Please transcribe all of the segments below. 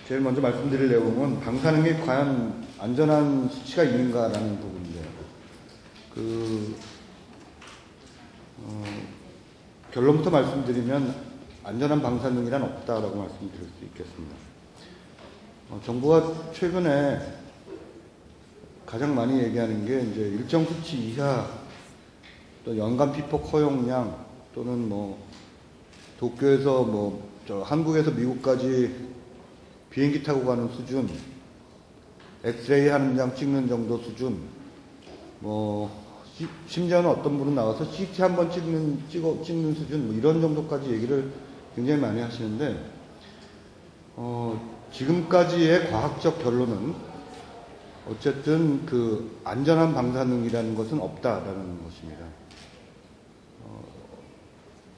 제일 먼저 말씀드릴 내용은 방사능이 과연 안전한 수치가 있는가라는 부분인데요. 결론부터 말씀드리면 안전한 방사능이란 없다라고 말씀드릴 수 있겠습니다. 정부가 최근에 가장 많이 얘기하는 게 이제 일정 수치 이하 또 연간 피폭 허용량 또는 도쿄에서 한국에서 미국까지 비행기 타고 가는 수준, 엑스레이 하는 장 찍는 정도 수준, 심지어는 어떤 분은 나와서 CT 한번 찍는 수준, 이런 정도까지 얘기를 굉장히 많이 하시는데, 지금까지의 과학적 결론은 어쨌든 안전한 방사능이라는 것은 없다라는 것입니다.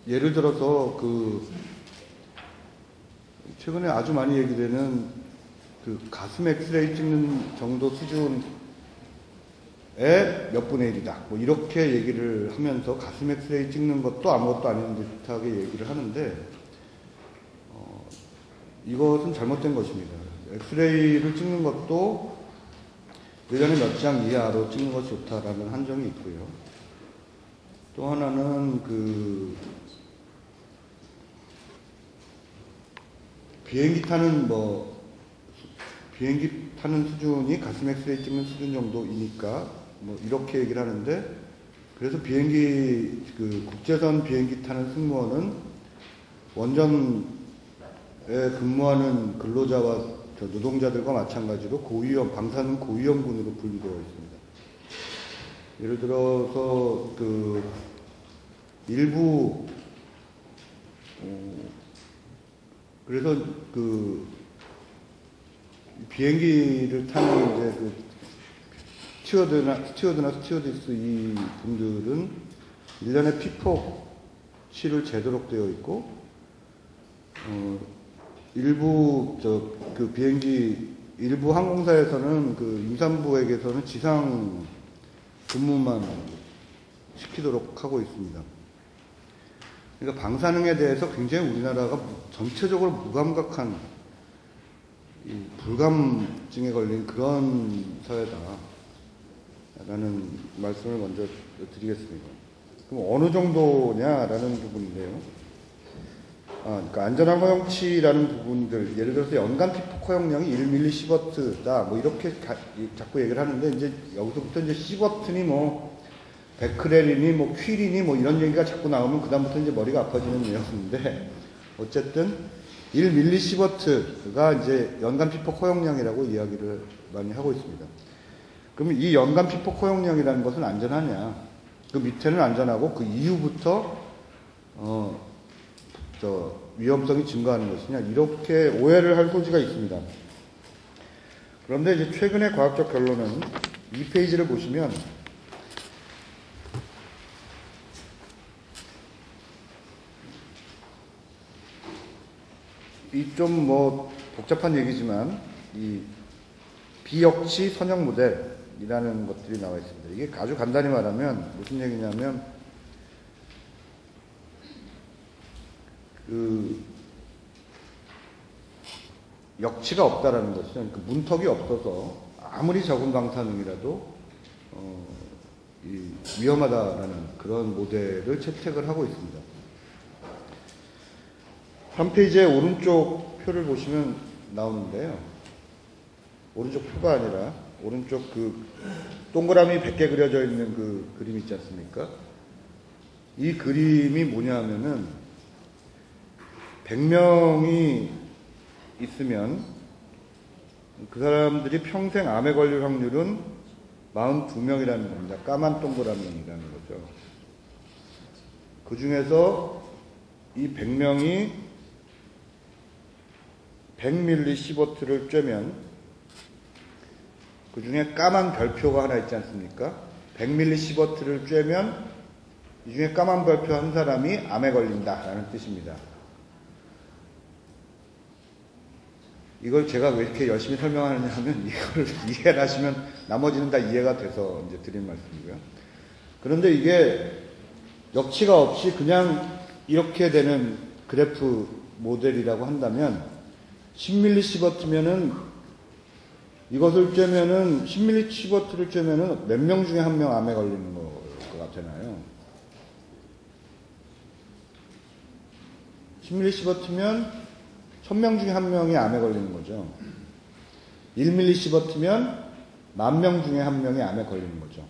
예를 들어서 최근에 아주 많이 얘기되는 가슴 엑스레이 찍는 정도 수준의 몇 분의 1이다. 이렇게 얘기를 하면서 가슴 엑스레이 찍는 것도 아무것도 아닌 듯하게 얘기를 하는데, 이것은 잘못된 것입니다. 엑스레이를 찍는 것도 예전에 몇 장 이하로 찍는 것이 좋다라는 한정이 있고요. 또 하나는 비행기 타는 수준이 가슴 엑스레이 찍는 수준 정도이니까 이렇게 얘기를 하는데, 그래서 국제선 비행기 타는 승무원은 원전에 근무하는 근로자와 노동자들과 마찬가지로 방사능 고위험군으로 분류되어 있습니다. 예를 들어서 일부 그래서 비행기를 타는 이제 스튜어드나 스튜어디스 이 분들은 1년에 피폭치를 제도록 되어 있고, 일부 항공사에서는 임산부에게서는 지상 근무만 시키도록 하고 있습니다. 그러니까 방사능에 대해서 굉장히 우리나라가 전체적으로 무감각한 불감증에 걸린 그런 사회다라는 말씀을 먼저 드리겠습니다. 그럼 어느 정도냐라는 부분인데요. 그러니까 안전한 허용치라는 부분들, 예를 들어서 연간 피폭 허용량이 1mS다, 이렇게 자꾸 얘기를 하는데, 이제 여기서부터 이제 시버튼이 베크렐이니 퀴린이 이런 얘기가 자꾸 나오면 그다음부터 이제 머리가 아파지는 내용인데, 어쨌든 1mS가 이제 연간 피폭 허용량이라고 이야기를 많이 하고 있습니다. 그럼 이 연간 피폭 허용량이라는 것은 안전하냐? 그 밑에는 안전하고 그 이후부터 위험성이 증가하는 것이냐, 이렇게 오해를 할 소지가 있습니다. 그런데 이제 최근의 과학적 결론은 이 페이지를 보시면 이 좀 복잡한 얘기지만 이 비역치 선형 모델이라는 것들이 나와 있습니다. 이게 아주 간단히 말하면 무슨 얘기냐면 역치가 없다라는 것이죠. 그러니까 문턱이 없어서 아무리 적은 방사능이라도 위험하다라는 그런 모델을 채택을 하고 있습니다. 한 페이지의 오른쪽 표를 보시면 나오는데요. 오른쪽 표가 아니라 오른쪽 동그라미 100개 그려져 있는 그림 있지 않습니까? 이 그림이 뭐냐 하면은 100명이 있으면 그 사람들이 평생 암에 걸릴 확률은 42명이라는 겁니다. 까만 동그라미라는 거죠. 그 중에서 이 100명이 100mS를 쬐면 그 중에 까만 별표가 하나 있지 않습니까? 100mS를 쬐면 이 중에 까만 별표 한 사람이 암에 걸린다라는 뜻입니다. 이걸 제가 왜 이렇게 열심히 설명하느냐 하면 이걸 이해를 하시면 나머지는 다 이해가 돼서 이제 드린 말씀이고요. 그런데 이게 역치가 없이 그냥 이렇게 되는 그래프 모델이라고 한다면 10mS면은 이것을 쬐면은 10mS를 쬐면은 몇 명 중에 한 명 암에 걸리는 거가 되나요? 10mS면 1000명 중에 한 명이 암에 걸리는 거죠. 1mS면 10,000명 중에 한 명이 암에 걸리는 거죠.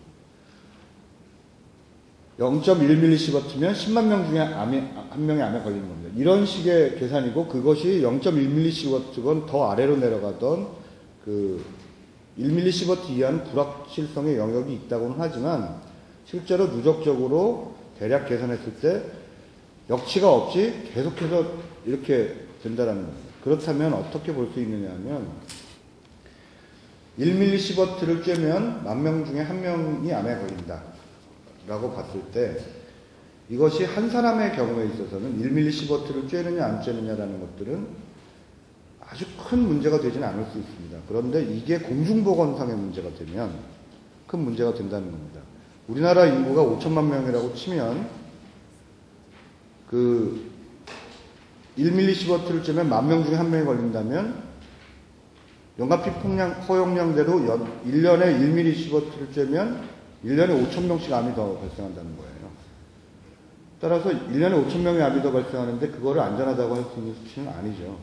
0.1mS면 10만 명 중에 한 명이 암에 걸리는 겁니다. 이런 식의 계산이고, 그것이 0.1mS건 더 아래로 내려가던 그 1mS 이하는 불확실성의 영역이 있다고는 하지만, 실제로 누적적으로 대략 계산했을 때 역치가 없이 계속해서 이렇게 된다는 겁니다. 그렇다면 어떻게 볼 수 있느냐 하면, 1mS를 쬐면 10,000명 중에 한 명이 암에 걸린다 라고 봤을 때, 이것이 한 사람의 경우에 있어서는 1mS를 쬐느냐 안 쬐느냐라는 것들은 아주 큰 문제가 되지는 않을 수 있습니다. 그런데 이게 공중보건상의 문제가 되면 큰 문제가 된다는 겁니다. 우리나라 인구가 5천만 명이라고 치면 그 1mS를 쬐면 10,000명 중에 한 명이 걸린다면 연간 피폭량대로 1년에 1mS를 쬐면 1년에 5,000명씩 암이 더 발생한다는 거예요. 따라서 1년에 5,000명의 암이 더 발생하는데 그거를 안전하다고 할 수 있는 수치는 아니죠.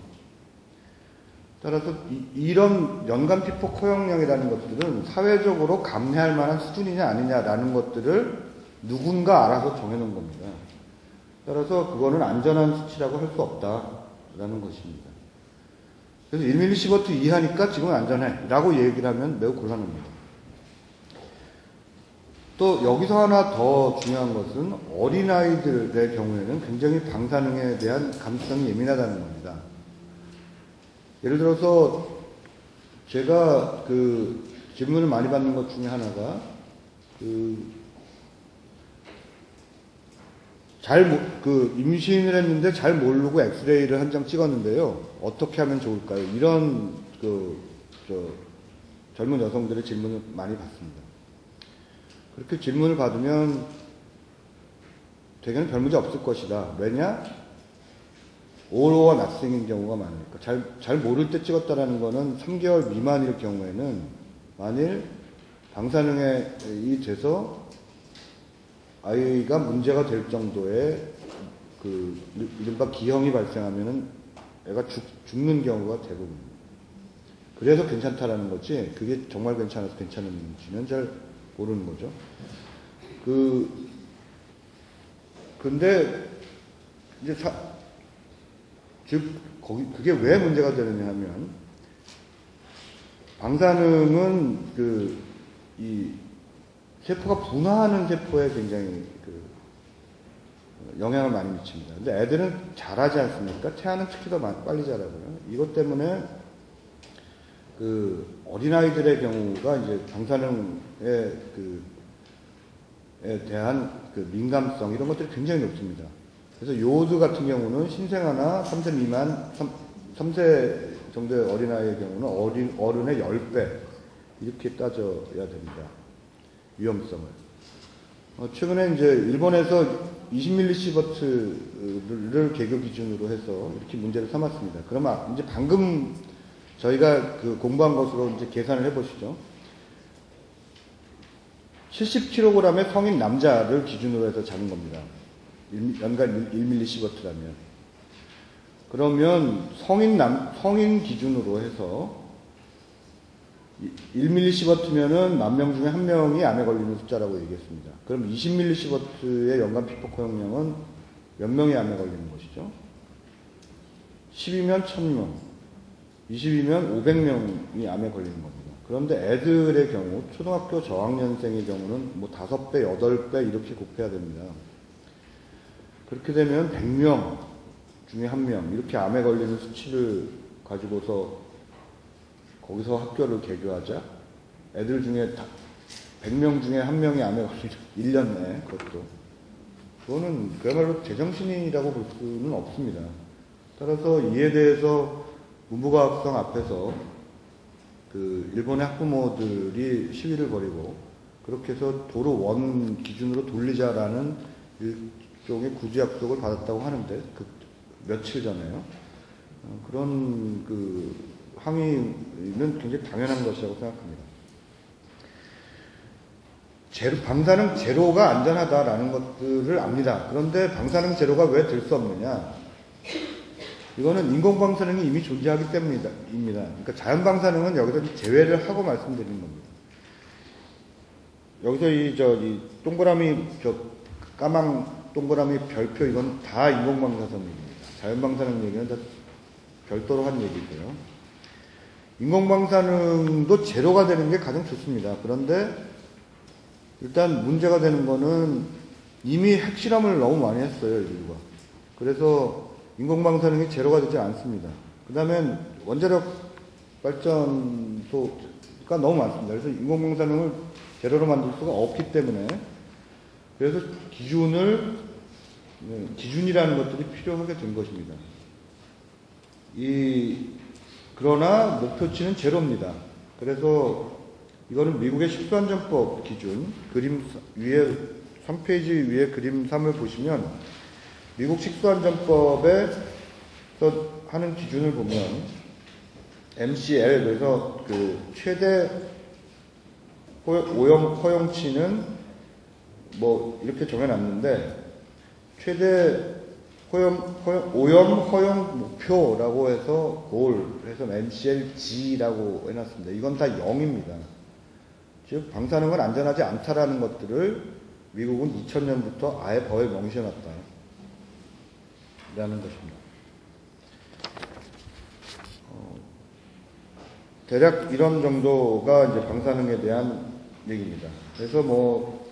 따라서 이런 연간 피폭 허용량이라는 것들은 사회적으로 감내할 만한 수준이냐 아니냐라는 것들을 누군가 알아서 정해놓은 겁니다. 따라서 그거는 안전한 수치라고 할 수 없다라는 것입니다. 그래서 1mS 이하니까 지금은 안전해 라고 얘기를 하면 매우 곤란합니다. 또 여기서 하나 더 중요한 것은 어린아이들의 경우에는 굉장히 방사능에 대한 감수성이 예민하다는 겁니다. 예를 들어서 제가 그 질문을 많이 받는 것 중에 하나가 임신을 했는데 잘 모르고 엑스레이를 한 장 찍었는데요. 어떻게 하면 좋을까요? 이런 젊은 여성들의 질문을 많이 받습니다. 그렇게 질문을 받으면 대개는 별 문제 없을 것이다. 왜냐? all or nothing인 경우가 많으니까. 잘 모를 때 찍었다라는 거는 3개월 미만일 경우에는 만일 방사능이 돼서 아이가 문제가 될 정도의 이른바 기형이 발생하면은 애가 죽는 경우가 대부분입니다. 그래서 괜찮다라는 거지, 그게 정말 괜찮아서 괜찮은지는 잘 모르는 거죠. 근데 이제 그게 왜 문제가 되느냐 하면, 방사능은 이 세포가 분화하는 세포에 굉장히 영향을 많이 미칩니다. 근데 애들은 자라지 않습니까? 태아는 특히 더 빨리 자라고요. 이것 때문에 어린아이들의 경우가 이제 방사능에 대한 민감성, 이런 것들이 굉장히 높습니다. 그래서 요오드 같은 경우는 신생아나 3세 미만, 3세 정도의 어린아이의 경우는 어른의 10배, 이렇게 따져야 됩니다. 위험성을. 최근에 이제 일본에서 20mS를 개교 기준으로 해서 이렇게 문제를 삼았습니다. 그러면 이제 방금 저희가 공부한 것으로 이제 계산을 해보시죠. 70kg의 성인 남자를 기준으로 해서 잡은 겁니다. 연간 1mS라면. 그러면 성인 기준으로 해서 1mS면은 10,000명 중에 한 명이 암에 걸리는 숫자라고 얘기했습니다. 그럼 20mS의 연간 피폭 허용량은 몇 명이 암에 걸리는 것이죠? 10이면 1,000명, 20이면 500명이 암에 걸리는 겁니다. 그런데 애들의 경우, 초등학교 저학년생의 경우는 뭐 5배, 8배 이렇게 곱해야 됩니다. 그렇게 되면 100명 중에 한 명, 이렇게 암에 걸리는 수치를 가지고서 거기서 학교를 개교하자? 애들 중에 100명 중에 한 명이 암에 걸리죠. 1년 내에, 그것도. 그거는 그야말로 제정신이라고 볼 수는 없습니다. 따라서 이에 대해서 문부과학성 앞에서 일본의 학부모들이 시위를 벌이고, 그렇게 해서 도로 원 기준으로 돌리자라는 일종의 구제약속을 받았다고 하는데, 며칠 전에요. 그런 그 항의는 굉장히 당연한 것이라고 생각합니다. 방사능 제로가 안전하다라는 것들을 압니다. 그런데 방사능 제로가 왜 될 수 없느냐? 이거는 인공방사능이 이미 존재하기 때문입니다. 그러니까 자연방사능은 여기서 제외를 하고 말씀드리는 겁니다. 여기서 이 동그라미, 까망 동그라미 별표 이건 다 인공방사능입니다. 자연방사능 얘기는 다 별도로 한 얘기고요. 인공방사능도 제로가 되는 게 가장 좋습니다. 그런데 일단 문제가 되는 거는 이미 핵실험을 너무 많이 했어요, 인류가. 그래서 인공방사능이 제로가 되지 않습니다. 그 다음에 원자력 발전소가 너무 많습니다. 그래서 인공방사능을 제로로 만들 수가 없기 때문에 그래서 기준이라는 것들이 필요하게 된 것입니다. 그러나 목표치는 제로입니다. 그래서 이거는 미국의 식수안전법 기준, 그림 위에, 3페이지 위에 그림 3을 보시면, 미국 식수안전법에서 하는 기준을 보면, MCL, 그래서 그 최대 오염 허용치는 뭐 이렇게 정해놨는데, 최대 오염 허용 목표라고 해서 해서 MCLG라고 해놨습니다. 이건 다 0입니다. 즉 방사능은 안전하지 않다라는 것들을 미국은 2000년부터 아예 법에 명시해놨다 라는 것입니다. 대략 이런 정도가 이제 방사능에 대한 얘기입니다. 그래서 뭐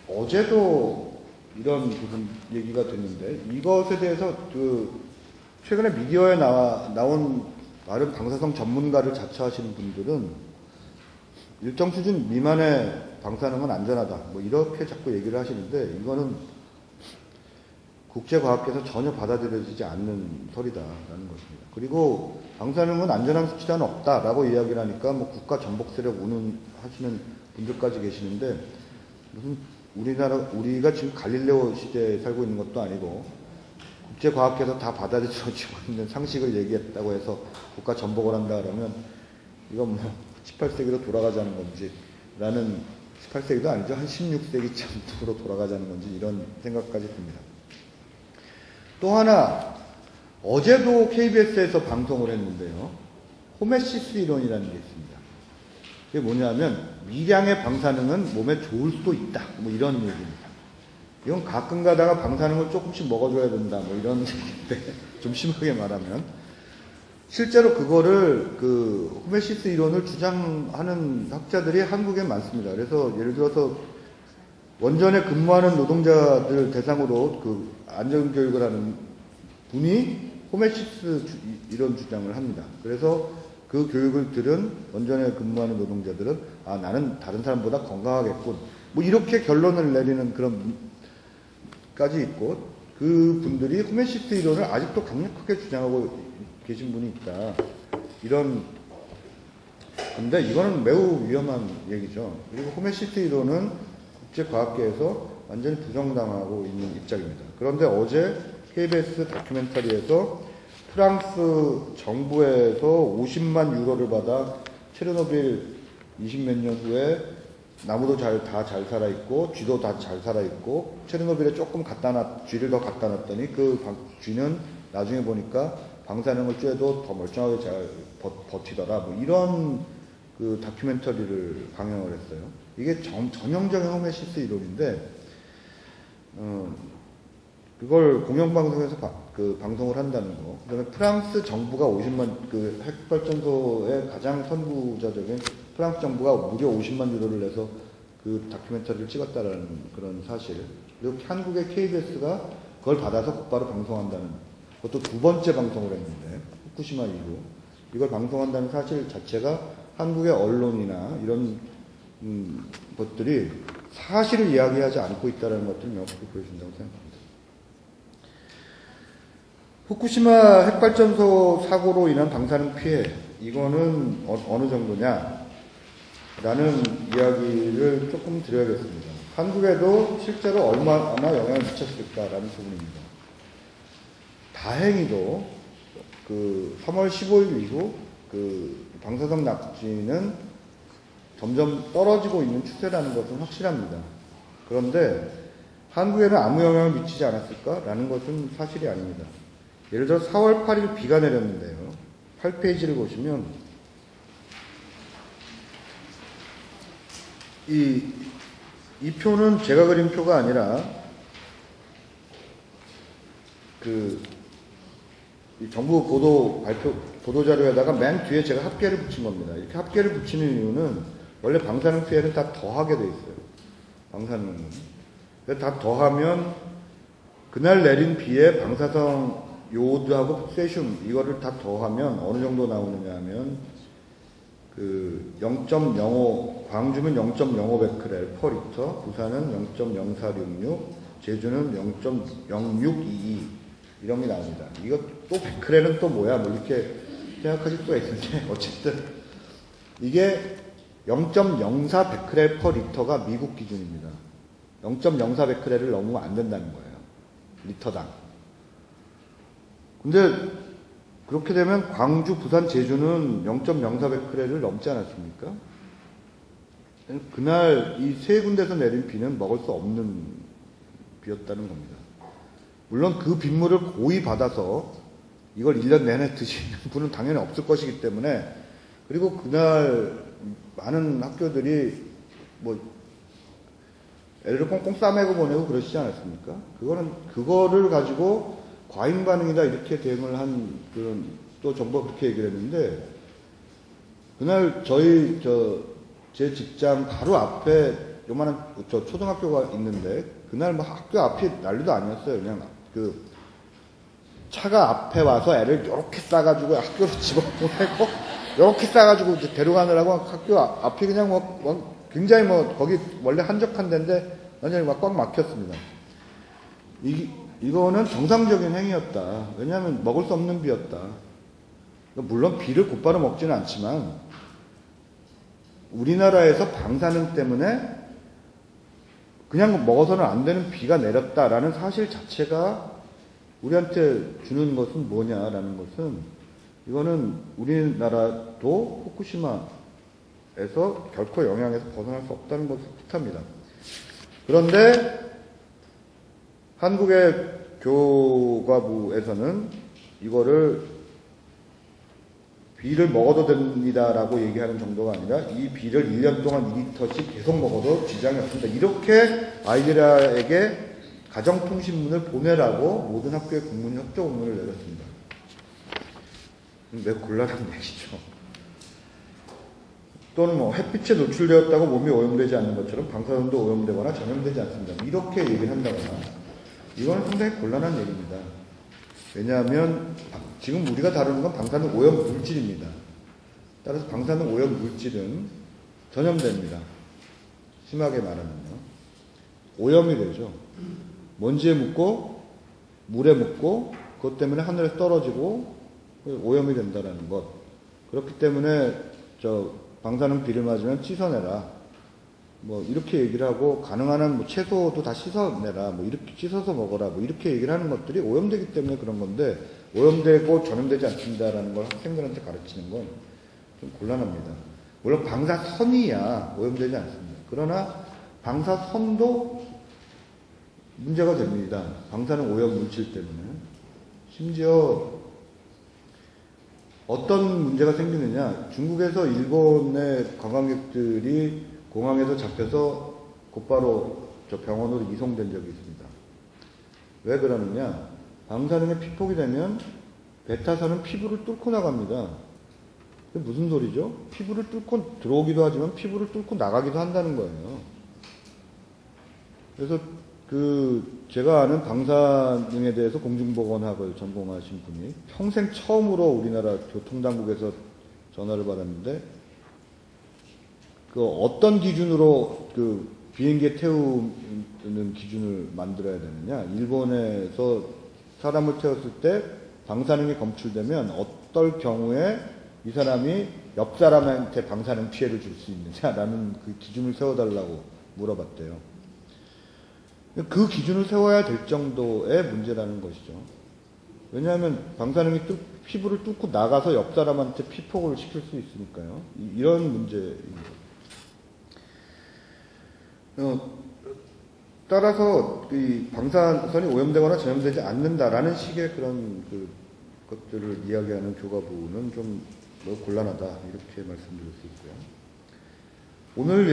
어제도 이런 부분 얘기가 됐는데 이것에 대해서 최근에 미디어에 나온 많은 방사성 전문가를 자처하시는 분들은 일정 수준 미만의 방사능은 안전하다 뭐 이렇게 자꾸 얘기를 하시는데 이거는 국제과학계에서 전혀 받아들여지지 않는 설이다라는 것입니다. 그리고 방사능은 안전한 수치자는 없다라고 이야기를 하니까 뭐 국가 전복 세력 운운하시는 분들까지 계시는데 무슨 우리가 지금 갈릴레오 시대에 살고 있는 것도 아니고 국제과학계에서 다 받아들여지고 있는 상식을 얘기했다고 해서 국가 전복을 한다 그러면 이건 뭐 18세기로 돌아가자는 건지 라는 18세기도 아니죠. 한 16세기쯤으로 돌아가자는 건지 이런 생각까지 듭니다. 또 하나 어제도 KBS에서 방송을 했는데요. 호메시스 이론이라는 게 있습니다. 그게 뭐냐면 미량의 방사능은 몸에 좋을 수도 있다. 뭐 이런 얘기입니다. 이건 가끔 가다가 방사능을 조금씩 먹어줘야 된다. 뭐 이런 얘기인데 좀 심하게 말하면 실제로 그거를 호메시스 이론을 주장하는 학자들이 한국에 많습니다. 그래서 예를 들어서 원전에 근무하는 노동자들 대상으로 안전교육을 하는 분이 호메시스 이론 주장을 합니다. 그래서 그 교육을 들은 원전에 근무하는 노동자들은 나는 다른 사람보다 건강하겠군. 뭐 이렇게 결론을 내리는 그런 까지 있고 그 분들이 호메시스 이론을 아직도 강력하게 주장하고 계신 분이 있다. 근데 이거는 매우 위험한 얘기죠. 그리고 호메시스 이론은 국제과학계에서 완전히 부정당하고 있는 입장입니다. 그런데 어제 KBS 다큐멘터리에서 프랑스 정부에서 50만 유로를 받아 체르노빌 20몇 년 후에 나무도 다 잘 살아있고 쥐도 다 잘 살아있고 체르노빌에 조금 쥐를 더 갖다 놨더니 그 쥐는 나중에 보니까 방사능을 쬐도 더 멀쩡하게 잘 버티더라. 뭐 이런 다큐멘터리를 방영을 했어요. 이게 전형적인 호메시스 이론인데 그걸 공영방송에서 방송을 한다는 거. 그 다음에 프랑스 정부가 50만, 핵발전소의 가장 선구자적인 프랑스 정부가 무려 50만 유로를 내서 그 다큐멘터리를 찍었다라는 그런 사실. 그리고 한국의 KBS가 그걸 받아서 곧바로 방송한다는, 그것도 두 번째 방송을 했는데, 후쿠시마 이후. 이걸 방송한다는 사실 자체가 한국의 언론이나 이런 것들이 사실을 이야기하지 않고 있다는 것들을 명확히 보여준다고 생각합니다. 후쿠시마 핵발전소 사고로 인한 방사능 피해, 이거는 어느 정도냐? 라는 이야기를 조금 드려야겠습니다. 한국에도 실제로 얼마나 영향을 미쳤을까라는 부분입니다. 다행히도 그 3월 15일 이후 그 방사성 낙지는 점점 떨어지고 있는 추세라는 것은 확실합니다. 그런데 한국에는 아무 영향을 미치지 않았을까라는 것은 사실이 아닙니다. 예를 들어 4월 8일 비가 내렸는데요. 8페이지를 보시면 이 표는 제가 그린 표가 아니라 이 정부 보도 자료에다가 맨 뒤에 제가 합계를 붙인 겁니다. 이렇게 합계를 붙이는 이유는 원래 방사능 피해는 다 더하게 돼 있어요. 방사능은. 다 더하면 그날 내린 비에 방사성 요오드하고 세슘 이거를 다 더하면 어느 정도 나오느냐 하면 그 0.05 광주는 0.05 베크렐 퍼 리터, 부산은 0.0466, 제주는 0.0622 이런 게 나옵니다. 이거 또 베크렐은 또 뭐야? 뭐 이렇게 생각하실 수가 있는데 어쨌든 이게 0.04 베크렐 퍼 리터가 미국 기준입니다. 0.04 베크렐을 넘으면 안 된다는 거예요. 리터당. 근데 그렇게 되면 광주, 부산, 제주는 0.04 베크렐을 넘지 않았습니까? 그날 이 세 군데서 내린 비는 먹을 수 없는 비였다는 겁니다. 물론 그 빗물을 고이 받아서 이걸 1년 내내 드시는 분은 당연히 없을 것이기 때문에, 그리고 그날 많은 학교들이 뭐 애를 꽁꽁 싸매고 보내고 그러시지 않았습니까? 그거를 가지고 과잉 반응이다 이렇게 대응을 한 그런, 또 정부가 그렇게 얘기를 했는데, 그날 제 직장 바로 앞에 요만한 초등학교가 있는데, 그날 뭐 학교 앞이 난리도 아니었어요. 그냥 그 차가 앞에 와서 애를 요렇게 싸가지고 학교로 집어보내고 요렇게 싸가지고 이제 데려가느라고 학교 앞이 그냥 굉장히 거기 원래 한적한 데인데 완전히 막 꽉 막혔습니다. 이거는 정상적인 행위였다. 왜냐하면 먹을 수 없는 비였다. 물론 비를 곧바로 먹지는 않지만 우리나라에서 방사능 때문에 그냥 먹어서는 안 되는 비가 내렸다라는 사실 자체가 우리한테 주는 것은 뭐냐라는 것은, 이거는 우리나라도 후쿠시마에서 결코 영향에서 벗어날 수 없다는 것을 뜻합니다. 그런데 한국의 교과부에서는 이거를 비를 먹어도 됩니다라고 얘기하는 정도가 아니라 이 비를 1년 동안 2리터씩 계속 먹어도 지장이 없습니다. 이렇게 아이들에게 가정통신문을 보내라고 모든 학교의 공문이 협조 공문을 내렸습니다. 매우 곤란한 얘기죠. 또는 뭐 햇빛에 노출되었다고 몸이 오염되지 않는 것처럼 방사선도 오염되거나 전염되지 않습니다. 이렇게 얘기를 한다거나, 이거는 상당히 곤란한 얘기입니다. 왜냐하면 지금 우리가 다루는 건 방사능 오염 물질입니다. 따라서 방사능 오염 물질은 전염됩니다. 심하게 말하면요. 오염이 되죠. 먼지에 묻고 물에 묻고 그것 때문에 하늘에 떨어지고 오염이 된다는 것. 그렇기 때문에 방사능 비를 맞으면 씻어내라. 뭐 이렇게 얘기를 하고, 가능한 한 뭐 채소도 다 씻어내라. 뭐 이렇게 씻어서 먹어라. 뭐 이렇게 얘기를 하는 것들이 오염되기 때문에 그런 건데, 오염되고 전염되지 않습니다라는 걸 학생들한테 가르치는 건 좀 곤란합니다. 물론 방사선이야 오염되지 않습니다. 그러나 방사선도 문제가 됩니다. 방사능 오염 물질 때문에. 심지어 어떤 문제가 생기느냐, 중국에서 일본의 관광객들이 공항에서 잡혀서 곧바로 병원으로 이송된 적이 있습니다. 왜 그러느냐, 방사능에 피폭이 되면 베타산은 피부를 뚫고 나갑니다. 그게 무슨 소리죠? 피부를 뚫고 들어오기도 하지만 피부를 뚫고 나가기도 한다는 거예요. 그래서 제가 아는 방사능에 대해서 공중보건학을 전공하신 분이 평생 처음으로 우리나라 교통당국에서 전화를 받았는데, 어떤 기준으로 비행기에 태우는 기준을 만들어야 되느냐, 일본에서 사람을 태웠을 때 방사능이 검출되면 어떨 경우에 이 사람이 옆 사람한테 방사능 피해를 줄 수 있느냐라는 그 기준을 세워달라고 물어봤대요. 그 기준을 세워야 될 정도의 문제라는 것이죠. 왜냐하면 방사능이 피부를 뚫고 나가서 옆 사람한테 피폭을 시킬 수 있으니까요. 이런 문제입니다. 따라서 이 방사선이 오염되거나 전염되지 않는다라는 식의 그런 것들을 이야기하는 교과부는 좀 곤란하다 이렇게 말씀드릴 수 있고요. 오늘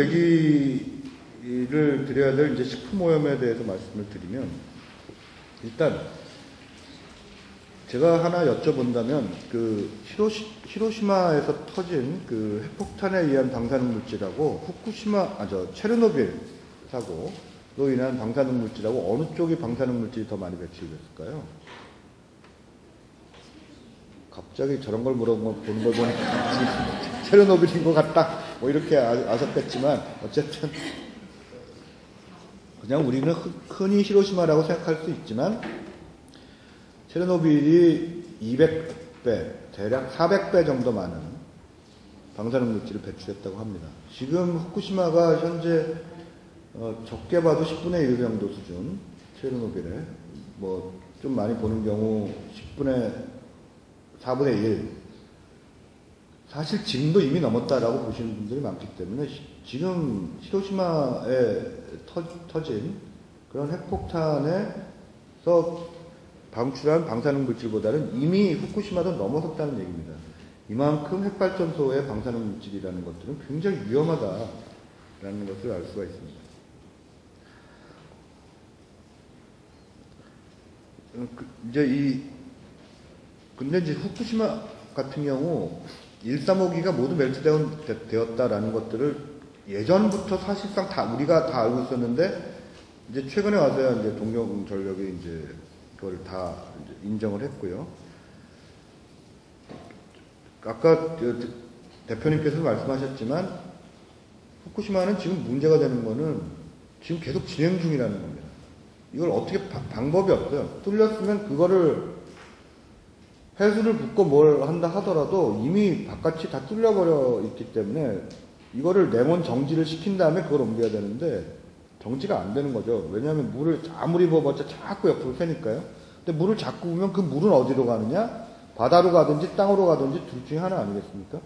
얘기를 드려야 될 이제 식품 오염에 대해서 말씀을 드리면 일단 제가 하나 여쭤본다면 그 히로시마에서 터진 그 핵폭탄에 의한 방사능 물질하고 체르노빌 사고로 인한 방사능 물질하고 어느 쪽이 방사능 물질이 더 많이 배출됐을까요? 갑자기 저런 걸 물어본 걸 보니까 체르노빌인 것 같다 뭐 이렇게 아셨겠지만 어쨌든 그냥 우리는 흔히 히로시마라고 생각할 수 있지만 체르노빌이 200배, 대략 400배 정도 많은 방사능 물질을 배출했다고 합니다. 지금 후쿠시마가 현재 적게 봐도 10분의 1 정도 수준, 체르노빌에 뭐 좀 많이 보는 경우 4분의 1. 사실 지금도 이미 넘었다라고 보시는 분들이 많기 때문에 지금 히로시마에 터진 그런 핵폭탄에서 방출한 방사능 물질보다는 이미 후쿠시마도 넘어섰다는 얘기입니다. 이만큼 핵발전소의 방사능 물질이라는 것들은 굉장히 위험하다라는 것을 알 수가 있습니다. 근데 이제 후쿠시마 같은 경우 135기가 모두 멜트되었다라는 것들을 예전부터 사실상 우리가 다 알고 있었는데 이제 최근에 와서야 이제 동경전력이 이제 그걸 다 인정을 했고요. 아까 대표님께서 말씀하셨지만 후쿠시마는 지금 문제가 되는 거는 지금 계속 진행 중이라는 겁니다. 이걸 어떻게 방법이 없어요. 뚫렸으면 그거를 해수를 붓고 뭘 한다 하더라도 이미 바깥이 다 뚫려버려 있기 때문에 이거를 냉온 정지를 시킨 다음에 그걸 옮겨야 되는데 정지가 안 되는 거죠. 왜냐하면 물을 아무리 부어봤자 자꾸 옆으로 새니까요. 근데 물을 자꾸 부으면 그 물은 어디로 가느냐? 바다로 가든지 땅으로 가든지 둘 중에 하나 아니겠습니까?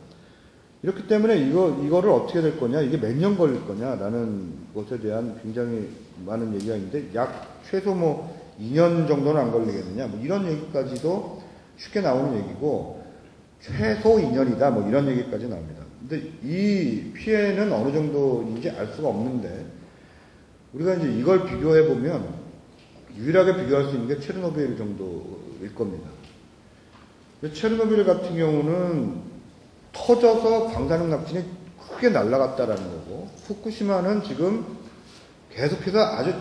이렇기 때문에 이거를 어떻게 될 거냐? 이게 몇 년 걸릴 거냐라는 것에 대한 굉장히 많은 얘기가 있는데 최소 2년 정도는 안 걸리겠느냐? 뭐 이런 얘기까지도 쉽게 나오는 얘기고 최소 2년이다 뭐 이런 얘기까지 나옵니다. 근데 이 피해는 어느 정도인지 알 수가 없는데 우리가 이제 이걸 비교해 보면 유일하게 비교할 수 있는 게 체르노빌 정도일 겁니다. 체르노빌 같은 경우는 터져서 방사능 납진이 크게 날아갔다라는 거고 후쿠시마는 지금 계속해서 아주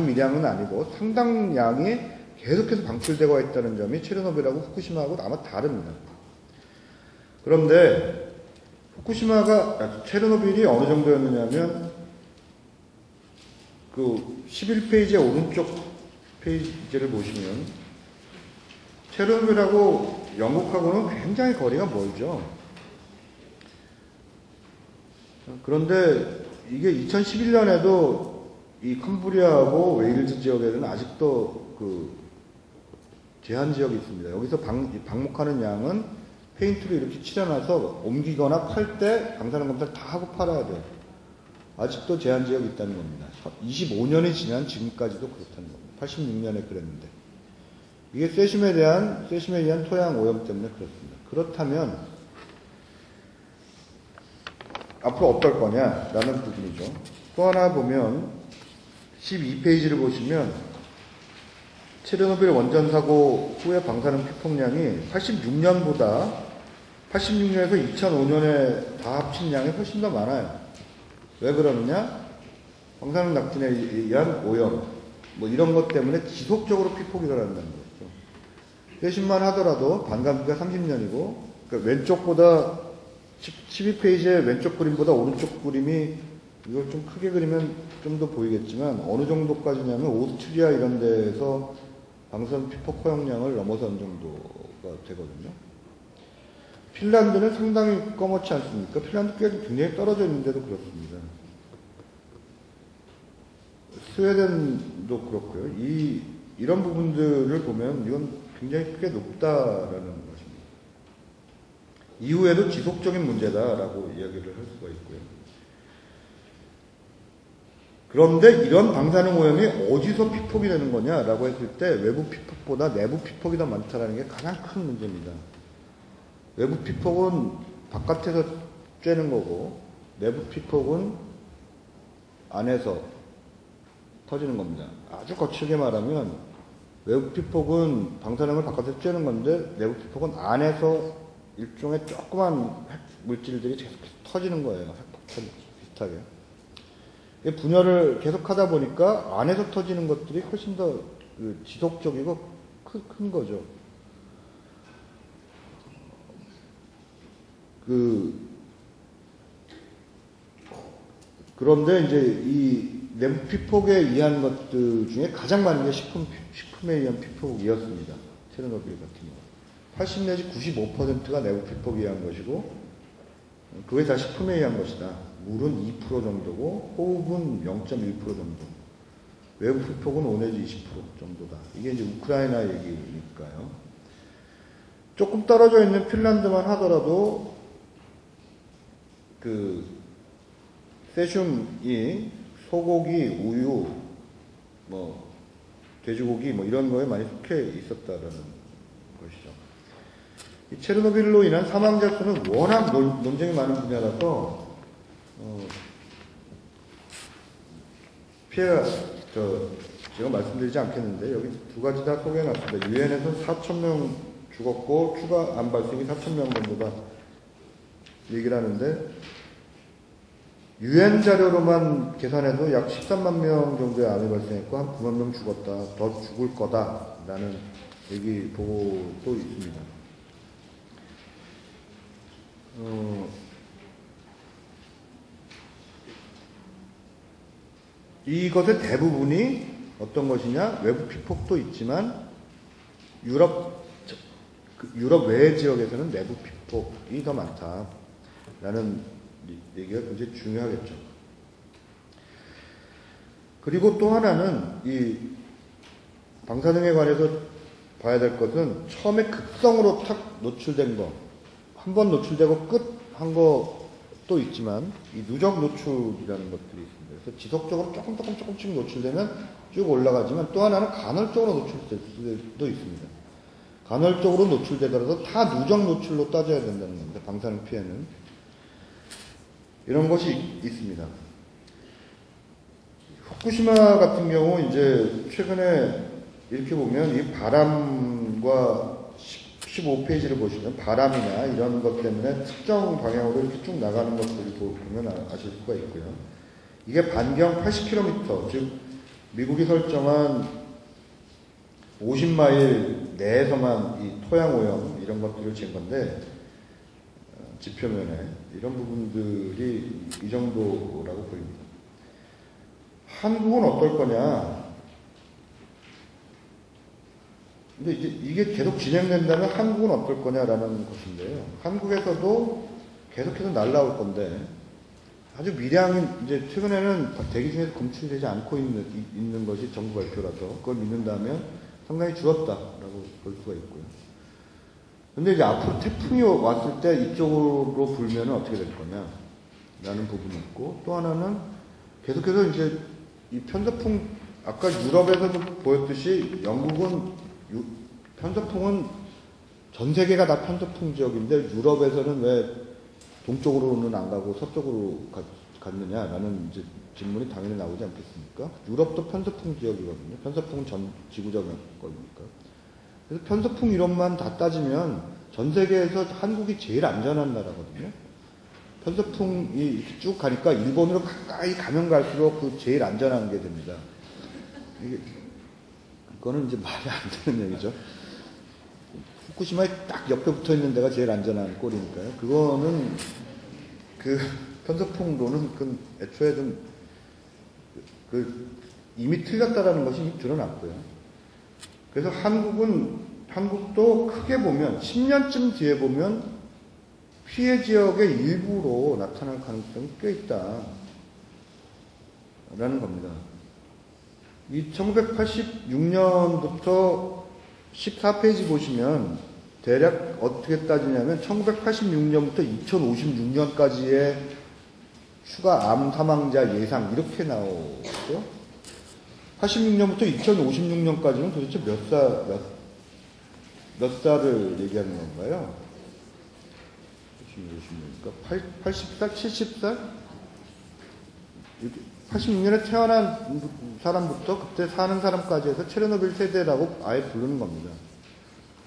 미량은 아니고 상당량이 계속해서 방출되고 있다는 점이 체르노빌하고 후쿠시마하고 아마 다릅니다. 그런데 체르노빌이 어느 정도였느냐면 그 11페이지의 오른쪽 페이지를 보시면 체르노빌하고 영국하고는 굉장히 거리가 멀죠. 그런데 이게 2011년에도 이 캄브리아하고 웨일즈 지역에는 아직도 그 제한 지역이 있습니다. 여기서 방목하는 양은 페인트로 이렇게 칠해놔서 옮기거나 팔 때 방사능 검사를 다 하고 팔아야 돼요. 아직도 제한 지역이 있다는 겁니다. 25년이 지난 지금까지도 그렇다는 겁니다. 86년에 그랬는데. 이게 세슘에 의한 토양 오염 때문에 그렇습니다. 그렇다면 앞으로 어떨 거냐라는 부분이죠. 또 하나 보면 12페이지를 보시면 체르노빌 원전 사고 후의 방사능 피폭량이 86년에서 2005년에 다 합친 양이 훨씬 더 많아요. 왜 그러느냐? 방사능 납진에 의한 오염 뭐 이런 것 때문에 지속적으로 피폭이 일어난다는 거죠. 세슘만 하더라도 반감기가 30년이고 그러니까 왼쪽보다 12페이지의 왼쪽 그림보다 오른쪽 그림이 이걸 좀 크게 그리면 좀 더 보이겠지만 어느 정도까지냐면 오스트리아 이런 데에서 방사능 피폭 허용량을 넘어선 정도가 되거든요. 핀란드는 상당히 꺼멓지 않습니까? 핀란드 굉장히 떨어져 있는데도 그렇습니다. 스웨덴도 그렇고요. 이 이런 부분들을 보면 이건 굉장히 크게 높다라는 것입니다. 이후에도 지속적인 문제다라고 이야기를 할 수가 있고요. 그런데 이런 방사능 오염이 어디서 피폭이 되는 거냐라고 했을 때 외부 피폭보다 내부 피폭이 더 많다는 게 가장 큰 문제입니다. 외부 피폭은 바깥에서 쬐는 거고 내부 피폭은 안에서 터지는 겁니다. 아주 거칠게 말하면 외부 피폭은 방사능을 바깥에서 쬐는 건데 내부 피폭은 안에서 일종의 조그만 핵 물질들이 계속 터지는 거예요. 핵폭탄 비슷하게. 분열을 계속 하다 보니까 안에서 터지는 것들이 훨씬 더 지속적이고 큰 거죠. 그런데 이제 이 내부 피폭에 의한 것들 중에 가장 많은 게 식품에 의한 피폭이었습니다. 체르노빌 같은 경우. 80 내지 95%가 내부 피폭에 의한 것이고, 그게 다 식품에 의한 것이다. 물은 2% 정도고, 호흡은 0.1% 정도. 외부 피폭은 5 내지 20% 정도다. 이게 이제 우크라이나 얘기니까요. 조금 떨어져 있는 핀란드만 하더라도, 세슘이 소고기, 우유, 돼지고기, 이런 거에 많이 속해 있었다라는 것이죠. 이 체르노빌로 인한 사망자 수는 워낙 논쟁이 많은 분야라서, 피해가, 제가 말씀드리지 않겠는데, 여기 두 가지 다 소개해놨습니다. 유엔에서는 4,000명 죽었고, 추가 암 발생이 4,000명 정도다 얘기를 하는데, 유엔 자료로만 계산해도 약 13만 명 정도의 암이 발생했고 한 9만 명 죽었다. 더 죽을 거다라는 얘기 보고도 있습니다. 이것의 대부분이 어떤 것이냐? 외부 피폭도 있지만 유럽 외 지역에서는 내부 피폭이 더 많다라는 얘기가 굉장히 중요하겠죠. 그리고 또 하나는 이 방사능에 관해서 봐야 될 것은 처음에 급성으로 탁 노출된 거, 한 번 노출되고 끝 한 것도 있지만 이 누적 노출이라는 것들이 있습니다. 그래서 지속적으로 조금씩 노출되면 쭉 올라가지만 또 하나는 간헐적으로 노출될 수도 있습니다. 간헐적으로 노출되더라도 다 누적 노출로 따져야 된다는 겁니다. 방사능 피해는. 이런 것이 있습니다. 후쿠시마 같은 경우 이제 최근에 이렇게 보면 이 바람과 15페이지를 보시면 바람이나 이런 것 때문에 특정 방향으로 이렇게 쭉 나가는 것들을 보면 아실 수가 있고요. 이게 반경 80km, 즉 미국이 설정한 50마일 내에서만 이 토양 오염 이런 것들을 잰 건데 지표면에 이런 부분들이 이 정도라고 보입니다. 한국은 어떨 거냐? 근데 이제 이게 계속 진행된다면 한국은 어떨 거냐라는 것인데요. 한국에서도 계속해서 날라올 건데 아주 미량인 이제 최근에는 대기 중에서 검출되지 않고 있는 것이 정부 발표라서 그걸 믿는다면 상당히 줄었다라고 볼 수가 있고요. 근데 이제 앞으로 태풍이 왔을 때 이쪽으로 불면 어떻게 될 거냐라는 부분이 있고, 또 하나는 계속해서 이제 이 편서풍, 아까 유럽에서도 보였듯이 영국은 편서풍은 전 세계가 다 편서풍 지역인데 유럽에서는 왜 동쪽으로는 안 가고 서쪽으로 갔느냐라는 이제 질문이 당연히 나오지 않겠습니까? 유럽도 편서풍 지역이거든요. 편서풍은 전 지구적인 거니까. 그래서 편서풍 이론만 다 따지면 전 세계에서 한국이 제일 안전한 나라거든요. 편서풍이 이렇게 쭉 가니까 일본으로 가까이 가면 갈수록 그 제일 안전한 게 됩니다. 그거는 이제 말이 안 되는 얘기죠. 후쿠시마에 딱 옆에 붙어 있는 데가 제일 안전한 꼴이니까요. 그거는 그 편서풍론은 그 애초에 좀 이미 틀렸다라는 것이 이미 드러났고요. 그래서 한국도 크게 보면 10년쯤 뒤에 보면 피해 지역의 일부로 나타날 가능성이 꽤 있다라는 겁니다. 이 1986년부터 14페이지 보시면 대략 어떻게 따지냐면 1986년부터 2056년까지의 추가 암 사망자 예상 이렇게 나오죠. 86년부터 2056년까지는 도대체 몇 살을 얘기하는 건가요? 86년이니까 80살? 70살? 86년에 태어난 사람부터 그때 사는 사람까지 해서 체르노빌 세대라고 아예 부르는 겁니다.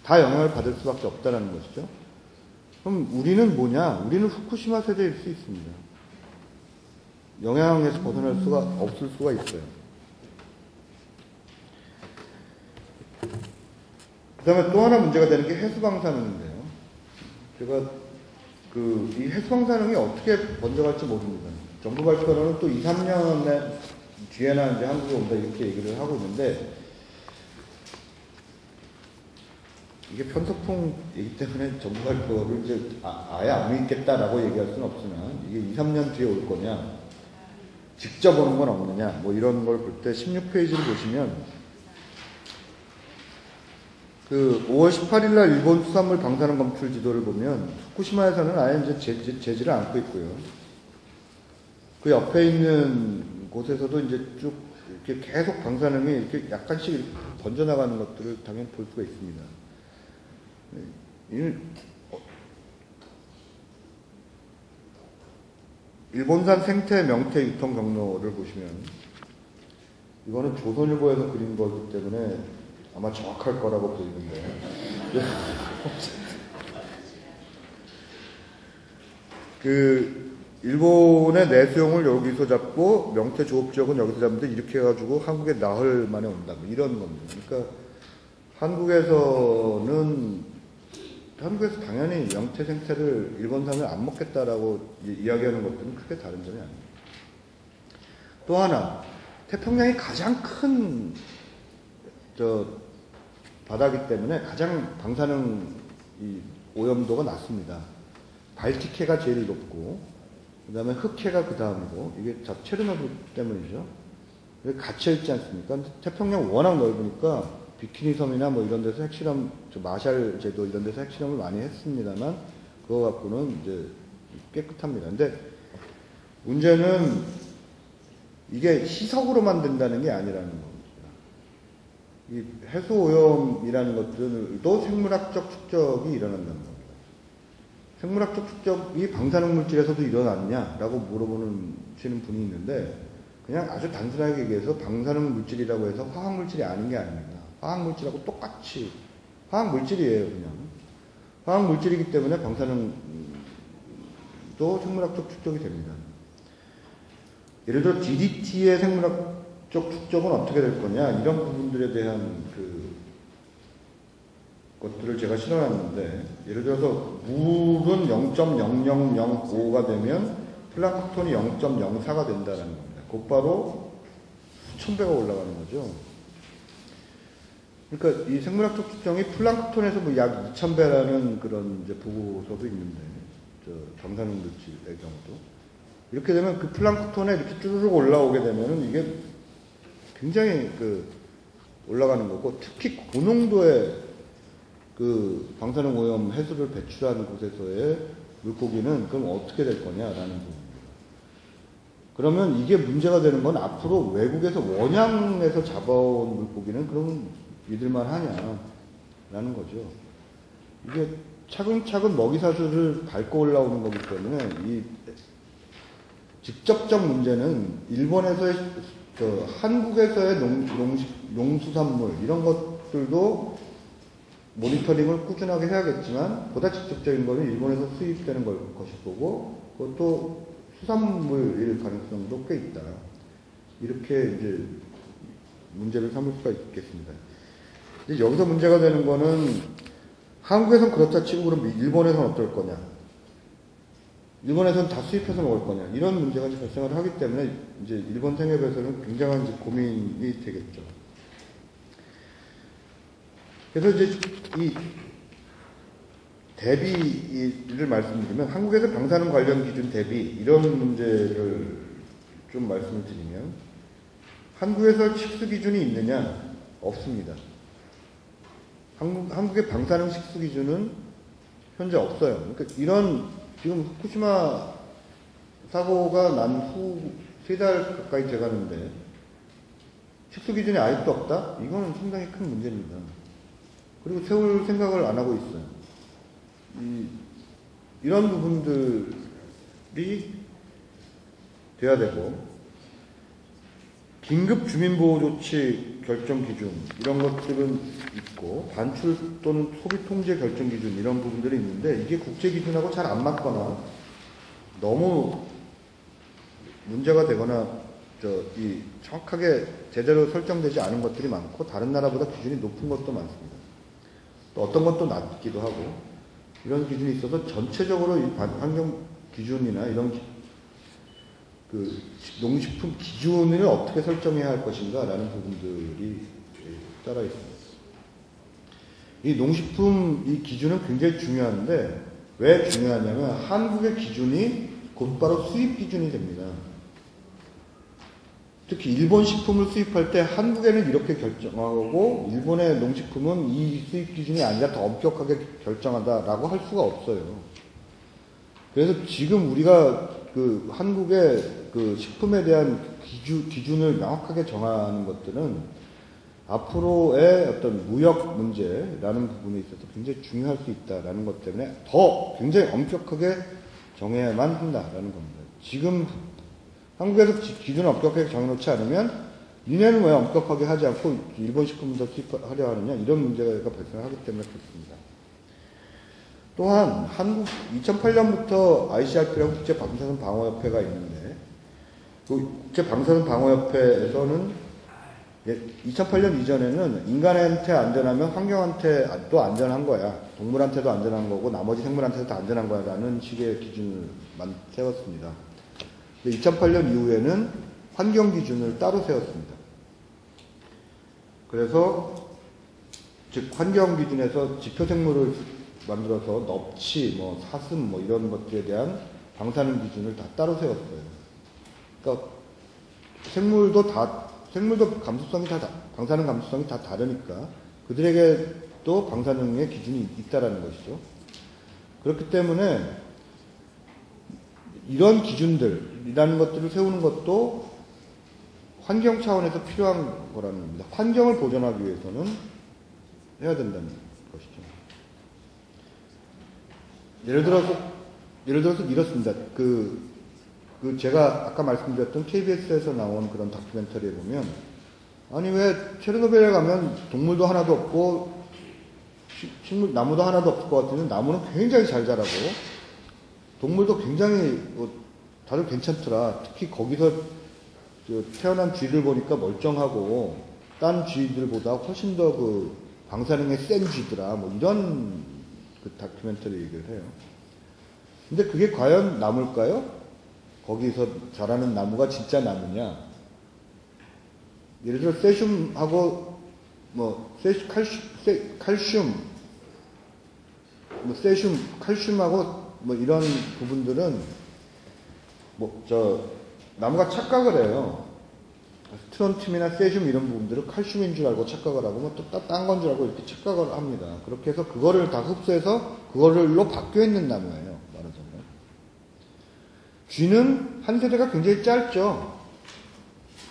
다 영향을 받을 수밖에 없다는 것이죠. 그럼 우리는 뭐냐? 우리는 후쿠시마 세대일 수 있습니다. 영향에서 벗어날 수가 없을 수가 있어요. 그 다음에 또 하나 문제가 되는 게 해수방사능인데요. 제가 이 해수방사능이 어떻게 번져갈지 모릅니다. 정부 발표로는 또 2, 3년 뒤에나 이제 한국에 온다 이렇게 얘기를 하고 있는데, 이게 편서풍이기 때문에 정부 발표를 이제 아예 안 믿겠다라고 얘기할 수는 없으나, 이게 2, 3년 뒤에 올 거냐, 직접 오는 건 없느냐, 뭐 이런 걸 볼 때 16페이지를 보시면, 5월 18일 날 일본 수산물 방사능 검출 지도를 보면, 후쿠시마에서는 아예 이제 제지를 않고 있고요. 그 옆에 있는 곳에서도 이제 쭉 이렇게 계속 방사능이 이렇게 약간씩 이렇게 번져나가는 것들을 당연히 볼 수가 있습니다. 일본산 생태 명태 유통 경로를 보시면, 이거는 조선일보에서 그린 거기 때문에 아마 정확할 거라고 보이는데, 일본의 내수용을 여기서 잡고 명태 조업 지역은 여기서 잡는데 이렇게 해가지고 한국에 나흘 만에 온다, 뭐 이런 겁니다. 그러니까 한국에서 당연히 명태 생태를 일본산을 안 먹겠다라고 이야기하는 것들은 크게 다른 점이 아닙니다. 또 하나, 태평양이 가장 큰 바다이기 때문에 가장 방사능 오염도가 낮습니다. 발틱해가 제일 높고, 그 다음에 흑해가 그 다음이고, 이게 다 체르노빌 때문이죠. 갇혀있지 않습니까? 태평양 워낙 넓으니까 비키니 섬이나 뭐 이런 데서 핵실험, 마샬 제도 이런 데서 핵실험을 많이 했습니다만, 그거 갖고는 이제 깨끗합니다. 근데 문제는 이게 희석으로만 된다는 게 아니라는 겁니다. 이 해수오염이라는 것들도 생물학적 축적이 일어난다는 겁니다. 생물학적 축적이 방사능 물질에서도 일어났냐라고 물어보시는 분이 있는데, 그냥 아주 단순하게 얘기해서 방사능 물질이라고 해서 화학 물질이 아닌 게 아닙니다. 화학 물질하고 똑같이 화학 물질이에요. 그냥 화학 물질이기 때문에 방사능도 생물학적 축적이 됩니다. 예를 들어 DDT의 생물학적 축적은 어떻게 될 거냐, 이런 부분들에 대한 것들을 제가 실어놨는데, 예를 들어서 물은 0.0005가 되면 플랑크톤이 0.04가 된다는 겁니다. 곧바로 수천 배가 올라가는 거죠. 그러니까 이 생물학적 측정이 플랑크톤에서 뭐 약 2000배라는 그런 이제 보고서도 있는데, 방사능 물질의 경우도 이렇게 되면 그 플랑크톤에 이렇게 쭈르륵 올라오게 되면은 이게 굉장히 올라가는 거고, 특히 고농도의 방사능 오염 해수를 배출하는 곳에서의 물고기는 그럼 어떻게 될 거냐라는 부분입니다. 그러면 이게 문제가 되는 건 앞으로 외국에서 원양에서 잡아온 물고기는 그러면 믿을만 하냐라는 거죠. 이게 차근차근 먹이사슬을 밟고 올라오는 거기 때문에 이 직접적 문제는 일본에서의 한국에서의 농수산물 이런 것들도 모니터링을 꾸준하게 해야겠지만, 보다 직접적인 거는 일본에서 수입되는 것일 거고, 그것도 수산물일 가능성도 꽤 있다. 이렇게 이제 문제를 삼을 수가 있겠습니다. 이제 여기서 문제가 되는 거는, 한국에선 그렇다 치고 그럼 일본에선 어떨 거냐, 일본에선 다 수입해서 먹을 거냐, 이런 문제가 이제 발생을 하기 때문에 이제 일본 생협에서는 굉장한 이제 고민이 되겠죠. 그래서 이제 이 대비를 말씀드리면, 한국에서 방사능 관련 기준 대비 이런 문제를 좀 말씀을 드리면, 한국에서 식수 기준이 있느냐? 없습니다. 한국의 방사능 식수 기준은 현재 없어요. 그러니까 이런 지금 후쿠시마 사고가 난 후 3달 가까이 돼가는데 식수 기준이 아직도 없다? 이거는 상당히 큰 문제입니다. 그리고 세울 생각을 안 하고 있어요. 이런 부분들이 돼야 되고, 긴급 주민보호조치 결정 기준 이런 것들은 있고, 반출 또는 소비 통제 결정 기준 이런 부분들이 있는데, 이게 국제 기준하고 잘 안 맞거나 너무 문제가 되거나 정확하게 제대로 설정되지 않은 것들이 많고, 다른 나라보다 기준이 높은 것도 많습니다. 또 어떤 것도 낮기도 하고, 이런 기준이 있어서 전체적으로 이 환경 기준이나 이런 농식품 기준을 어떻게 설정해야 할 것인가 라는 부분들이 따라 있습니다. 이 농식품 이 기준은 굉장히 중요한데, 왜 중요하냐면 한국의 기준이 곧바로 수입 기준이 됩니다. 특히 일본 식품을 수입할 때 한국에는 이렇게 결정하고 일본의 농식품은 이 수입 기준이 아니라 더 엄격하게 결정한다라고 할 수가 없어요. 그래서 지금 우리가 한국의 식품에 대한 기준을 명확하게 정하는 것들은 앞으로의 어떤 무역 문제라는 부분에 있어서 굉장히 중요할 수 있다라는 것 때문에 더 굉장히 엄격하게 정해야만 한다라는 겁니다. 지금 한국에서 기준을 엄격하게 정해놓지 않으면 니네는 왜 엄격하게 하지 않고 일본 식품을 더 수입하려 하느냐, 이런 문제가 발생하기 때문에 그렇습니다. 또한 한국 2008년부터 ICRP라고 국제방사선 방어협회가 있는데, 그 국제방사선 방어협회에서는 2008년 이전에는 인간한테 안전하면 환경한테도 안전한 거야, 동물한테도 안전한 거고 나머지 생물한테도 안전한 거야 라는 식의 기준을 세웠습니다. 2008년 이후에는 환경 기준을 따로 세웠습니다. 그래서 즉 환경 기준에서 지표생물을 만들어서 넙치, 사슴 이런 것들에 대한 방사능 기준을 다 따로 세웠어요. 그러니까 생물도 감수성이 방사능 감수성이 다 다르니까 그들에게도 방사능의 기준이 있다라는 것이죠. 그렇기 때문에 이런 기준들이라는 것들을 세우는 것도 환경 차원에서 필요한 거라는 겁니다. 환경을 보존하기 위해서는 해야 된다는 것이죠. 예를 들어서 이렇습니다. 제가 아까 말씀드렸던 KBS에서 나온 그런 다큐멘터리에 보면, 아니 왜 체르노빌에 가면 동물도 하나도 없고 나무도 하나도 없을 것 같은데 나무는 굉장히 잘 자라고 동물도 굉장히 다들 괜찮더라. 특히 거기서 태어난 쥐들 보니까 멀쩡하고 딴 쥐들보다 훨씬 더 방사능에 센 쥐더라. 이런 다큐멘터리 얘기를 해요. 근데 그게 과연 나무일까요? 거기서 자라는 나무가 진짜 나무냐? 예를 들어 세슘하고 칼슘하고 이런 부분들은 나무가 착각을 해요. 스트론튬이나 세슘 이런 부분들을 칼슘인 줄 알고 착각을 하고 또 딴 건 줄 알고 이렇게 착각을 합니다. 그렇게 해서 그거를 다 흡수해서 그걸로 바뀌어 있는 나무예요. 말하자면 쥐는 한 세대가 굉장히 짧죠.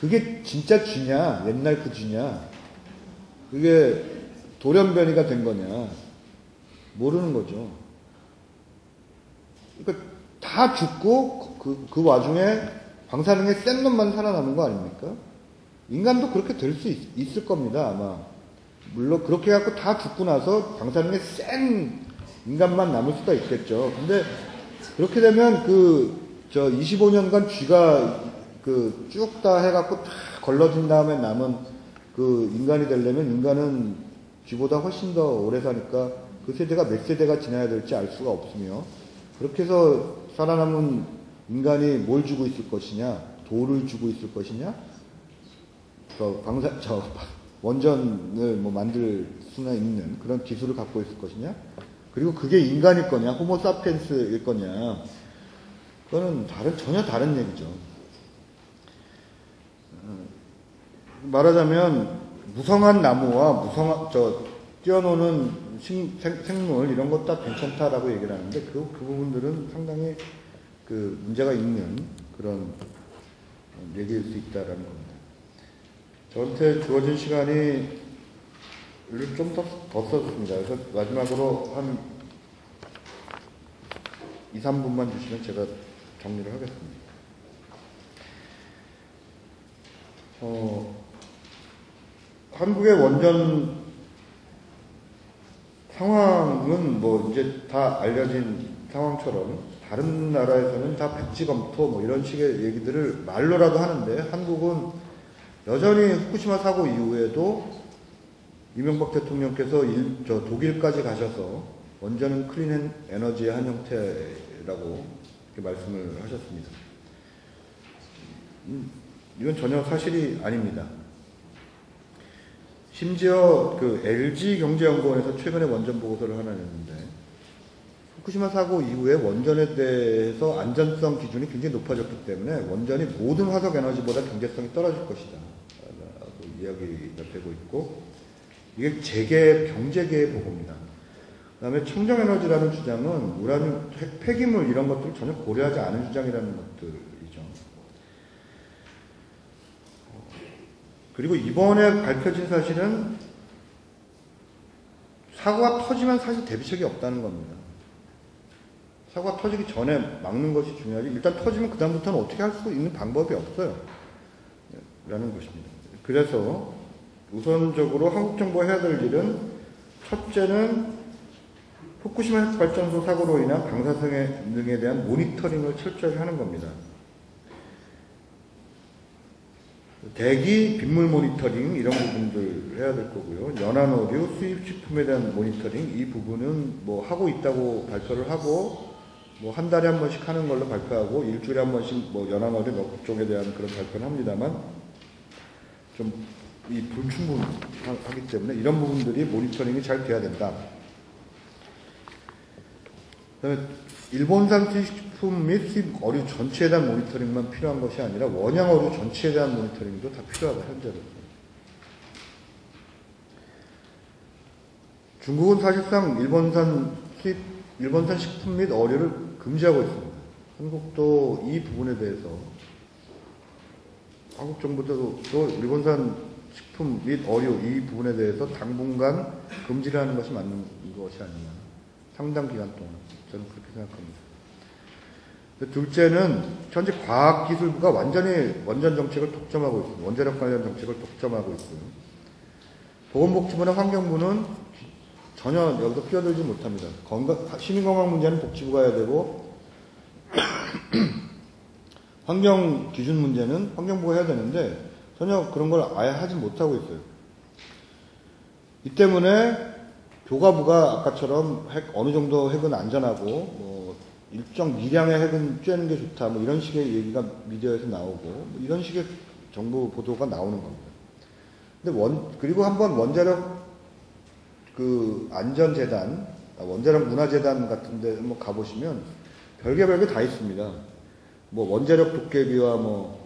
그게 진짜 쥐냐, 옛날 그 쥐냐, 그게 돌연변이가 된 거냐 모르는 거죠. 그러니까 다 죽고 그 와중에 방사능의 센 놈만 살아남은 거 아닙니까? 인간도 그렇게 될 수 있을 겁니다, 아마. 물론 그렇게 해갖고 다 죽고 나서 방사능의 센 인간만 남을 수가 있겠죠. 근데 그렇게 되면 25년간 쥐가 쭉 다 해갖고 다 걸러진 다음에 남은 인간이 되려면 인간은 쥐보다 훨씬 더 오래 사니까 그 세대가 몇 세대가 지나야 될지 알 수가 없으며, 그렇게 해서 살아남은 인간이 뭘 주고 있을 것이냐, 돌을 주고 있을 것이냐, 원전을 만들 수나 있는 그런 기술을 갖고 있을 것이냐, 그리고 그게 인간일 거냐, 호모사피엔스일 거냐, 그거는 전혀 다른 얘기죠. 말하자면 무성한 나무와 뛰어노는 생물 이런 것 다 괜찮다라고 얘기를 하는데 그 부분들은 상당히 그 문제가 있는 그런 얘기일 수 있다라는 겁니다. 저한테 주어진 시간이 좀 더 썼습니다. 그래서 마지막으로 한 2, 3분만 주시면 제가 정리를 하겠습니다. 한국의 원전 상황은 뭐 이제 다 알려진 상황처럼 다른 나라에서는 다 백지검토 뭐 이런 식의 얘기들을 말로라도 하는데 한국은 여전히 후쿠시마 사고 이후에도 이명박 대통령께서 독일까지 가셔서 원전은 클린 에너지의 한 형태라고 이렇게 말씀을 하셨습니다. 이건 전혀 사실이 아닙니다. 심지어 그 LG경제연구원에서 최근에 원전 보고서를 하나 냈는데 후쿠시마 사고 이후에 원전에 대해서 안전성 기준이 굉장히 높아졌기 때문에 원전이 모든 화석 에너지보다 경제성이 떨어질 것이다 라고 이야기가 되고 있고 이게 병제계의 보고입니다. 그 다음에 청정에너지라는 주장은 우라늄, 폐기물 이런 것들을 전혀 고려하지 않은 주장이라는 것들이죠. 그리고 이번에 밝혀진 사실은 사고가 터지면 사실 대비책이 없다는 겁니다. 사고가 터지기 전에 막는 것이 중요하지 일단 터지면 그 다음부터는 어떻게 할 수 있는 방법이 없어요. 라는 것입니다. 그래서 우선적으로 한국 정부가 해야 될 일은 첫째는 후쿠시마 핵발전소 사고로 인한 방사성 등에 대한 모니터링을 철저히 하는 겁니다. 대기, 빗물 모니터링 이런 부분들 해야 될 거고요. 연안오류, 수입식품에 대한 모니터링 이 부분은 뭐 하고 있다고 발표를 하고 뭐 한 달에 한 번씩 하는 걸로 발표하고 일주일에 한 번씩 뭐 연안오류 몇 쪽에 대한 그런 발표를 합니다만 좀 이 불충분하기 때문에 이런 부분들이 모니터링이 잘 돼야 된다. 그다음에 일본산 수입식품 및 수입 어류 전체에 대한 모니터링만 필요한 것이 아니라 원양 어류 전체에 대한 모니터링도 다 필요하다 현재로서. 중국은 사실상 일본산 식품 및 어류를 금지하고 있습니다. 한국도 이 부분에 대해서 한국 정부도 일본산 식품 및 어류 이 부분에 대해서 당분간 금지를 하는 것이 맞는 것이 아니냐. 상당 기간 동안 저는 그렇게 생각합니다. 둘째는 현재 과학기술부가 완전히 원전 정책을 독점하고 있습니다. 원자력 관련 정책을 독점하고 있고요. 보건복지부나 환경부는 전혀 여기서 끼어들지 못합니다. 시민건강 문제는 복지부가 해야 되고 환경 기준 문제는 환경부가 해야 되는데 전혀 그런 걸 아예 하지 못하고 있어요. 이 때문에 교과부가 아까처럼 어느 정도 핵은 안전하고 뭐 일정 미량의 핵은 쬐는 게 좋다 뭐 이런 식의 얘기가 미디어에서 나오고 뭐 이런 식의 정부 보도가 나오는 겁니다. 근데 그리고 한번 원자력 그 안전재단, 원자력 문화재단 같은 데 한번 가보시면 별게 다 있습니다. 뭐 원자력 도깨비와 뭐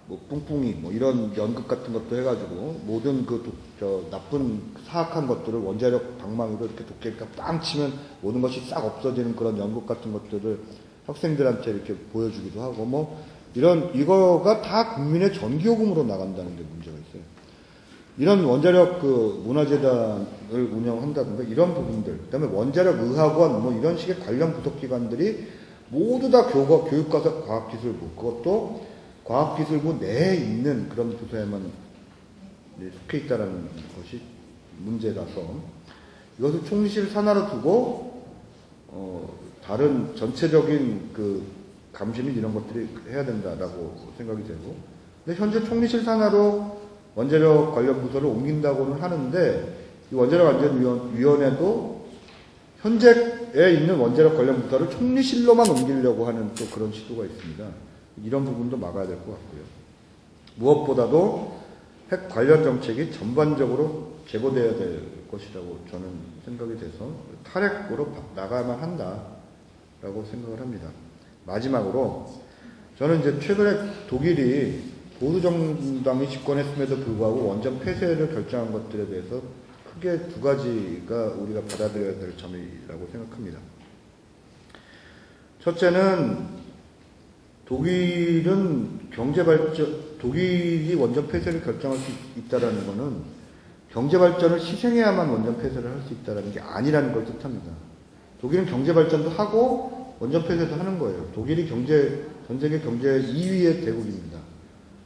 뿡뿡이 뭐 이런 연극 같은 것도 해가지고 모든 나쁜 사악한 것들을 원자력 방망이로 이렇게 도깨비가 빵 치면 모든 것이 싹 없어지는 그런 연극 같은 것들을 학생들한테 이렇게 보여주기도 하고 뭐 이거가 다 국민의 전기요금으로 나간다는 게 문제가 있어요. 이런 원자력 문화재단을 운영한다든가 이런 부분들, 그 다음에 원자력 의학원 뭐 이런 식의 관련 부속기관들이 모두 다 교육과학 과학기술부, 그것도 과학기술부 내에 있는 그런 부서에만 속해 있다는 것이 문제라서 이것을 총리실 산하로 두고 다른 전체적인 감시 및 이런 것들이 해야 된다라고 생각이 되고, 근데 현재 총리실 산하로 원자력 관련 부서를 옮긴다고는 하는데 이 원자력 안전위원회도 현재에 있는 원자력 관련 부서를 총리실로만 옮기려고 하는 또 그런 시도가 있습니다. 이런 부분도 막아야 될 것 같고요. 무엇보다도 핵 관련 정책이 전반적으로 재고되어야 될 것이라고 저는 생각이 돼서 탈핵으로 나가야만 한다라고 생각을 합니다. 마지막으로 저는 이제 최근에 독일이 보수 정당이 집권했음에도 불구하고 원전 폐쇄를 결정한 것들에 대해서 크게 두 가지가 우리가 받아들여야 될 점이라고 생각합니다. 첫째는 독일이 원전 폐쇄를 결정할 수 있다는 것은 경제 발전을 희생해야만 원전 폐쇄를 할 수 있다는 게 아니라는 걸 뜻합니다. 독일은 경제 발전도 하고 원전 폐쇄도 하는 거예요. 독일이 전 세계 경제 2위의 대국입니다.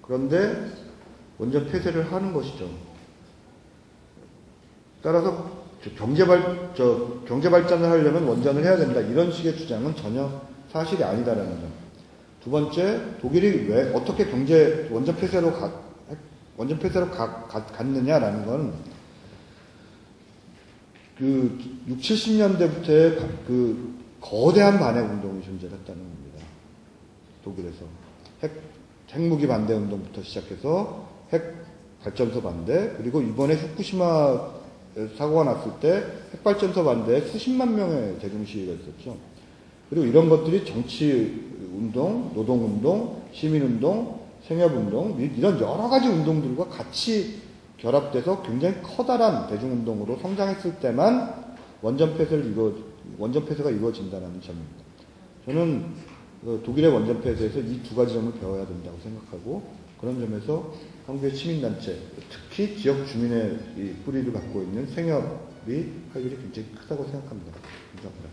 그런데 원전 폐쇄를 하는 것이죠. 따라서 경제 발전을 하려면 원전을 해야 된다. 이런 식의 주장은 전혀 사실이 아니다라는 점. 두 번째, 독일이 왜 어떻게 원전 폐쇄로 갔느냐라는 건 그 60, 70년대부터의 그 거대한 반핵 운동이 존재했다는 겁니다. 독일에서 핵무기 반대 운동부터 시작해서 핵 발전소 반대, 그리고 이번에 후쿠시마 사고가 났을 때 핵발전소 반대에 수십만 명의 대중 시위가 있었죠. 그리고 이런 것들이 정치 운동, 노동 운동, 시민 운동, 생협 운동, 이런 여러 가지 운동들과 같이 결합돼서 굉장히 커다란 대중 운동으로 성장했을 때만 원전 폐쇄가 이루어진다는 점입니다. 저는 독일의 원전 폐쇄에서 이 두 가지 점을 배워야 된다고 생각하고, 그런 점에서 한국의 시민단체, 특히 지역 주민의 이 뿌리를 갖고 있는 생협이 할 일이 굉장히 크다고 생각합니다. 감사합니다.